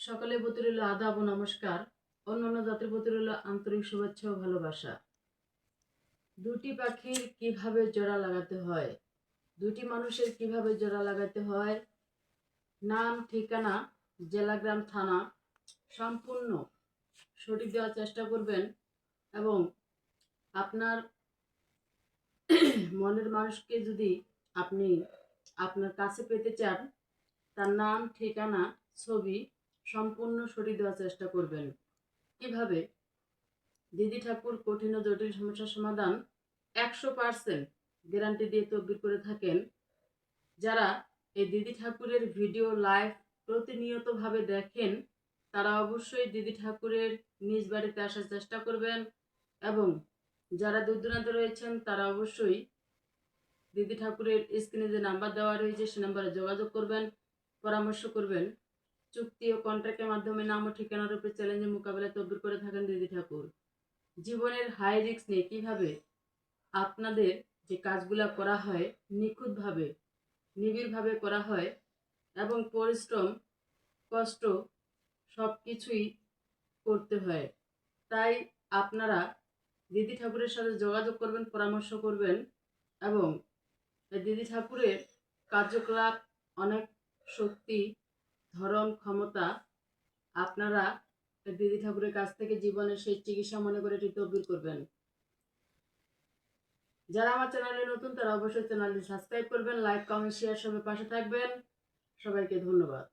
সকালের প্রতি রইল আদাব ও নমস্কার। অন্যান্য জাতির প্রতি রইল আন্তরিক শুভেচ্ছা ও ভালোবাসা। দুটি পাখির কিভাবে জোড়া লাগাতে হয়, দুটি মানুষের কিভাবে জোড়া লাগাতে হয়, নাম, ঠিকানা, জেলা, গ্রাম, থানা সম্পূর্ণ সঠিক দেওয়ার চেষ্টা করবেন এবং আপনার মনের মানুষকে যদি আপনি আপনার কাছে পেতে চান, তার নাম, ঠিকানা, ছবি সম্পূর্ণ সঠিক দেওয়ার চেষ্টা করবেন। কিভাবে? দিদি ঠাকুর কঠিন ও জটিল সমস্যার সমাধান 100% গ্যারান্টি দিয়ে তদবির করে থাকেন। যারা এই দিদি ঠাকুরের ভিডিও লাইভ প্রতিনিয়তভাবে দেখেন, তারা অবশ্যই দিদি ঠাকুরের নিজ বাড়িতে আসার চেষ্টা করবেন এবং যারা দূর দূরান্তে রয়েছেন তারা অবশ্যই দিদি ঠাকুরের স্ক্রিনে যে নাম্বার দেওয়া রয়েছে সে নাম্বারে যোগাযোগ করবেন, পরামর্শ করবেন। চুক্তি ও কন্ট্রাক্টের মাধ্যমে নাম ও ঠিকানার উপর চ্যালেঞ্জের মোকাবেলায় তদবির করে থাকেন দিদি ঠাকুর। জীবনের হাই রিস্ক নিয়ে কীভাবে আপনাদের যে কাজগুলা করা হয় নিখুঁতভাবে নিবিড়ভাবে করা হয় এবং পরিশ্রম কষ্ট সব কিছুই করতে হয়। তাই আপনারা দিদি ঠাকুরের সাথে যোগাযোগ করবেন, পরামর্শ করবেন এবং দিদি ঠাকুরের কার্যকলাপ অনেক শক্তি, ধরন, ক্ষমতা আপনারা দিদি ঠাকুরের কাছ থেকে জীবনের সেই চিকিৎসা মনে করে এটি তদবির করবেন। যারা আমার চ্যানেলে নতুন তারা অবশ্যই চ্যানেলটি সাবস্ক্রাইব করবেন, লাইক, কমেন্ট, শেয়ার সবাই পাশে থাকবেন। সবাইকে ধন্যবাদ।